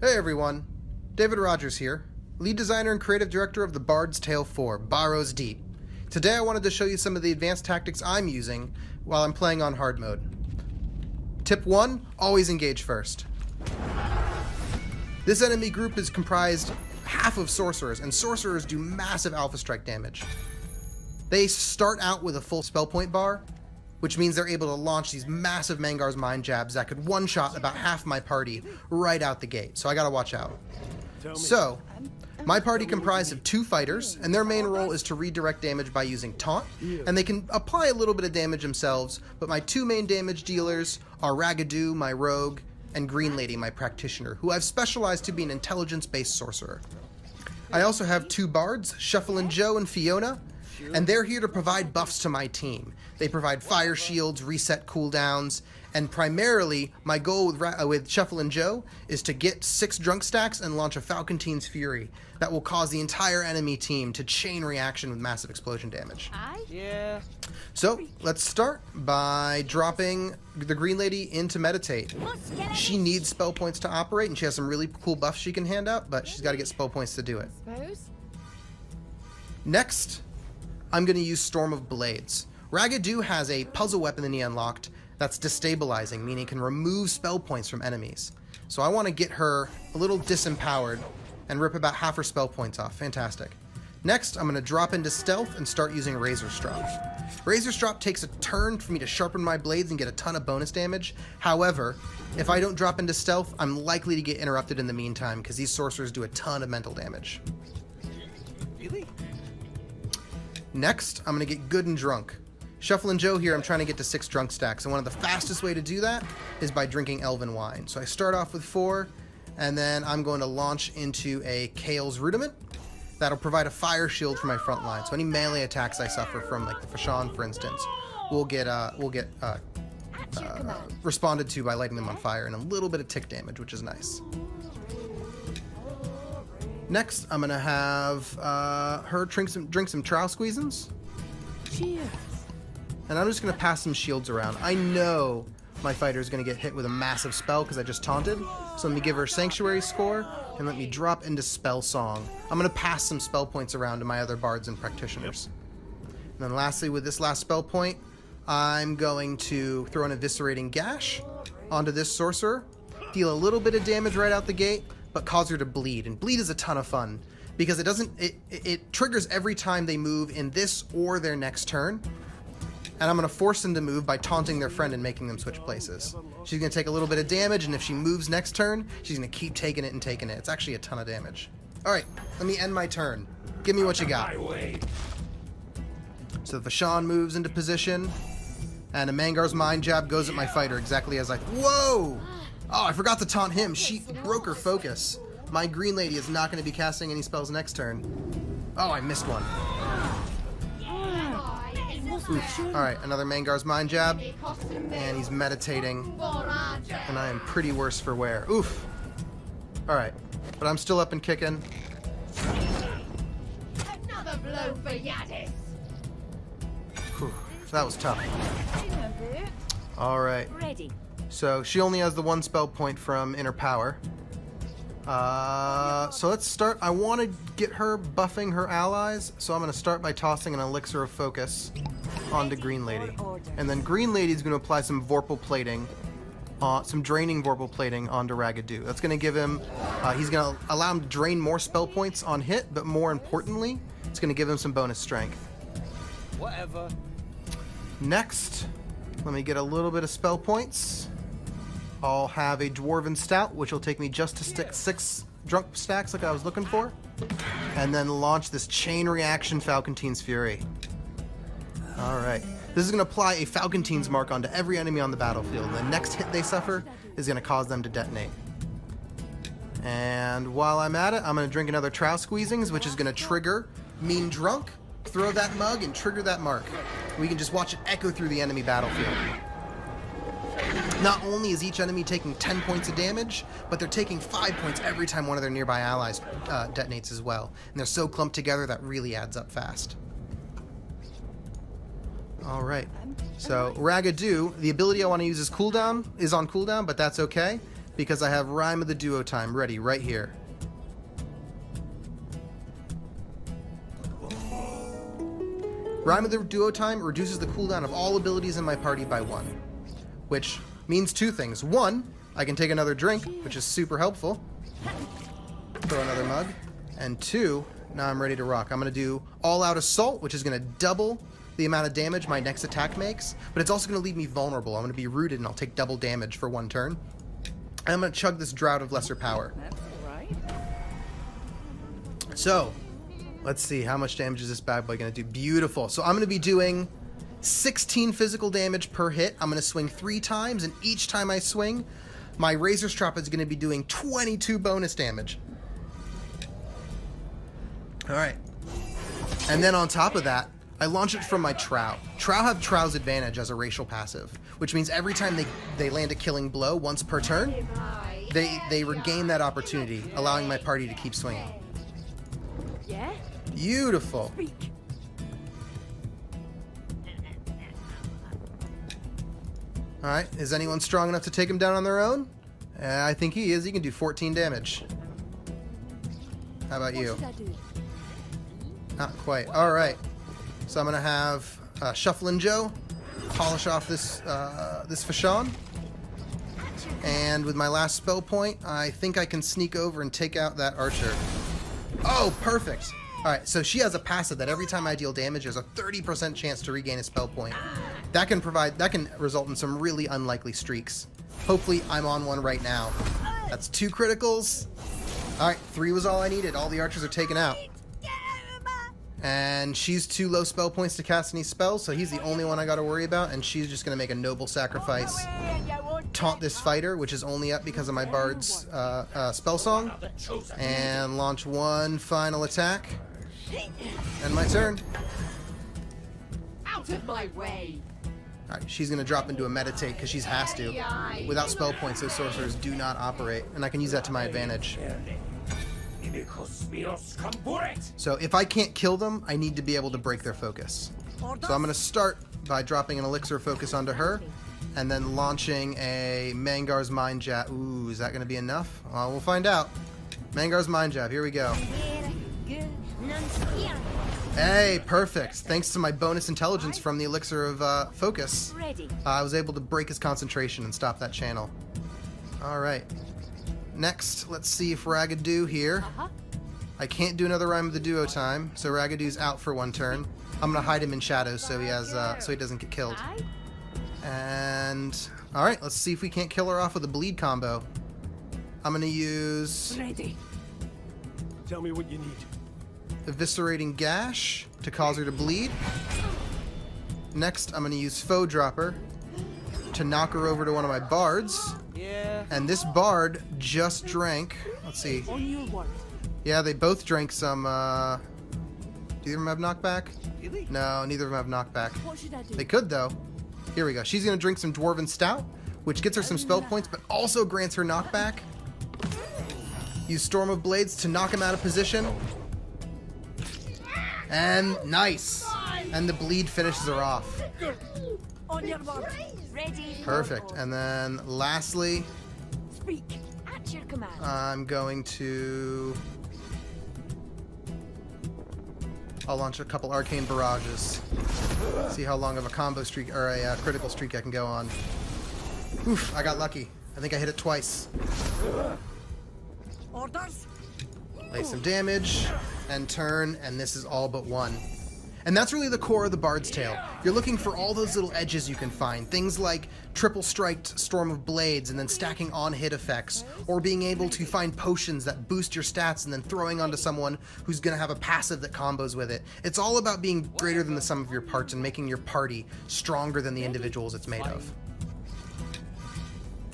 Hey everyone, David Rogers here, lead designer and creative director of the BARDS Tale 4, BARROWS Deep. Today I wanted to show you some of the advanced tactics I'm using while I'm playing on hard mode. Tip 1, always engage first. This enemy group is comprised half of sorcerers, and sorcerers do massive alpha strike damage. They start out with a full spell point bar, which means they're able to launch these massive Mangar's Mind jabs that could one-shot about half my party right out the gate, so I gotta watch out. So, my party comprised of 2 fighters, and their main role is to redirect damage by using taunt, and they can apply a little bit of damage themselves, but my 2 main damage dealers are Raggedoo, my rogue, and Green Lady, my practitioner, who I've specialized to be an intelligence-based sorcerer. I also have 2 bards, Shufflin' Joe and Fiona, and they're here to provide buffs to my team. They provide fire shields, reset cooldowns, and primarily my goal with Shufflin' Joe is to get 6 drunk stacks and launch a Falcontine's Fury that will cause the entire enemy team to chain reaction with massive explosion damage. Yeah. So let's start by dropping the Green Lady into Meditate. She needs spell points to operate, and she has some really cool buffs she can hand out, but she's got to get spell points to do it. Next, I'm going to use Storm of Blades. Raggedoo has a puzzle weapon that he unlocked that's destabilizing, meaning it can remove spell points from enemies. So I want to get her a little disempowered and rip about half her spell points off. Fantastic. Next, I'm going to drop into Stealth and start using Razor Strop. Razor Strop takes a turn for me to sharpen my blades and get a ton of bonus damage. However, if I don't drop into Stealth, I'm likely to get interrupted in the meantime because these sorcerers do a ton of mental damage. Really? Next, I'm going to get good and drunk. Shufflin' Joe here, I'm trying to get to 6 drunk stacks, and one of the fastest way to do that is by drinking Elven Wine. So I start off with 4, and then I'm going to launch into a Kale's Rudiment. That'll provide a fire shield for my front line. So any melee attacks I suffer from, like the Fashawn, for instance, will get responded to by lighting them on fire, and a little bit of tick damage, which is nice. Next, I'm gonna have her drink some Trial Squeezins. Cheers. And I'm just going to pass some shields around. I know my fighter is going to get hit with a massive spell because I just taunted. So let me give her Sanctuary score and let me drop into Spell Song. I'm going to pass some spell points around to my other bards and practitioners. And then lastly, with this last spell point, I'm going to throw an Eviscerating Gash onto this sorcerer, deal a little bit of damage right out the gate, but cause her to bleed. And bleed is a ton of fun because it triggers every time they move in this or their next turn. And I'm going to force them to move by taunting their friend and making them switch places. She's going to take a little bit of damage, and if she moves next turn, she's going to keep taking it and taking it. It's actually a ton of damage. Alright, let me end my turn. Give me what you got. So the Fashawn moves into position, and a Mangar's Mind jab goes at my fighter exactly as I... Whoa! Oh, I forgot to taunt him. She broke her focus. My Green Lady is not going to be casting any spells next turn. Oh, I missed one. Alright, another Mangar's Mind jab, and he's meditating, and I am pretty worse for wear. Oof. Alright, but I'm still up and kicking. Another blow for Yadis. Whew, that was tough. Alright, so she only has the 1 spell point from Inner Power. So let's start. I want to get her buffing her allies, so I'm going to start by tossing an Elixir of Focus onto Green Lady. And then Green Lady's going to apply some Vorpal Plating, some draining Vorpal Plating onto Raggedoo. That's going to give him, he's going to allow him to drain more spell points on hit, but more importantly, it's going to give him some bonus strength. Whatever. Next, let me get a little bit of spell points. I'll have a Dwarven Stout, which will take me just to stick 6 drunk stacks like I was looking for. And then launch this chain reaction Falcontine's Fury. Alright. This is going to apply a Falcontine's mark onto every enemy on the battlefield. The next hit they suffer is going to cause them to detonate. And while I'm at it, I'm going to drink another Trial Squeezings, which is going to trigger Mean Drunk, throw that mug, and trigger that mark. We can just watch it echo through the enemy battlefield. Not only is each enemy taking 10 points of damage, but they're taking 5 points every time one of their nearby allies detonates as well. And they're so clumped together that really adds up fast. Alright, so Raggedoo, the ability I want to use is on cooldown, but that's okay, because I have Rhyme of the Duo Time ready right here. Rhyme of the Duo Time reduces the cooldown of all abilities in my party by 1, which means 2 things. 1, I can take another drink, which is super helpful. Throw another mug. And 2, now I'm ready to rock. I'm going to do All-Out Assault, which is going to double the amount of damage my next attack makes, but it's also going to leave me vulnerable. I'm going to be rooted and I'll take double damage for 1 turn. And I'm going to chug this Drought of Lesser Power. That's alright. So, let's see, how much damage is this bad boy going to do? Beautiful. So I'm going to be doing 16 physical damage per hit. I'm going to swing 3 times, and each time I swing, my Razor Strap is going to be doing 22 bonus damage. Alright. And then on top of that, I launch it from my Trow. Trow have Trow's Advantage as a racial passive, which means every time they land a killing blow once per turn, they regain that opportunity, allowing my party to keep swinging. Yeah? Beautiful. Speak. Alright, is anyone strong enough to take him down on their own? I think he is. He can do 14 damage. How about you? What should I do? Not quite. Alright. So I'm going to have Shufflin' Joe polish off this Fashawn. And with my last spell point, I think I can sneak over and take out that archer. Oh, perfect. Alright, so she has a passive that every time I deal damage, there's a 30% chance to regain a spell point. That can result in some really unlikely streaks. Hopefully, I'm on one right now. That's 2 criticals. Alright, 3 was all I needed. All the archers are taken out. And she's 2 low spell points to cast any spells, so he's the only one I gotta worry about, and she's just gonna make a noble sacrifice. Taunt this fighter, which is only up because of my Bard's spell song, and launch 1 final attack. And my turn. Out of my way! Alright, she's gonna drop into a meditate because she has to. Without spell points, those sorcerers do not operate, and I can use that to my advantage. So if I can't kill them, I need to be able to break their focus. So I'm gonna start by dropping an elixir of focus onto her, and then launching a Mangar's Mind Jab. Ooh, is that gonna be enough? We'll find out. Mangar's Mind Jab, here we go. Hey, perfect. Thanks to my bonus intelligence from the elixir of focus, I was able to break his concentration and stop that channel. Alright. Next, let's see if Raggedoo here. I can't do another Rhyme of the Duo Time, so Raggedoo's out for 1 turn. I'm gonna hide him in shadows so he doesn't get killed. And alright, let's see if we can't kill her off with a bleed combo. I'm gonna use Tell me what you need. Eviscerating Gash to cause her to bleed. Next, I'm gonna use Foe Dropper to knock her over to one of my bards. Yeah. And this bard just drank. Let's see. On your word. Yeah, they both drank some. Do either of them have knockback? Really? No, neither of them have knockback. What should I do? They could though. Here we go. She's gonna drink some Dwarven Stout, which gets her some spell points, but also grants her knockback. Use Storm of Blades to knock him out of position. And nice. And the bleed finishes her off. On your word. Ready. Perfect. And then lastly, Speak. At your command. I'm going to... I'll launch a couple Arcane Barrages. See how long of a combo streak, or a critical streak I can go on. Oof, I got lucky. I think I hit it twice. Orders. Lay some damage, and turn, and this is all but 1. And that's really the core of the Bard's Tale. You're looking for all those little edges you can find. Things like triple striked Storm of Blades and then stacking on hit effects, or being able to find potions that boost your stats and then throwing onto someone who's going to have a passive that combos with it. It's all about being greater than the sum of your parts and making your party stronger than the individuals it's made of.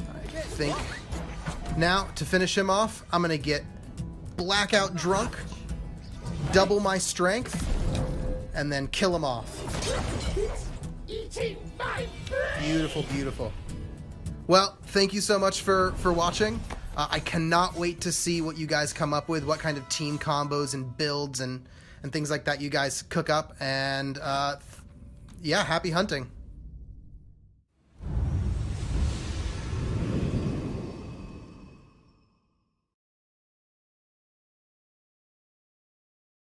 I think. Now, to finish him off, I'm going to get blackout drunk, double my strength, and then kill him off. Beautiful, beautiful. Well, thank you so much for watching. I cannot wait to see what you guys come up with, what kind of team combos and builds and things like that you guys cook up. And yeah, happy hunting.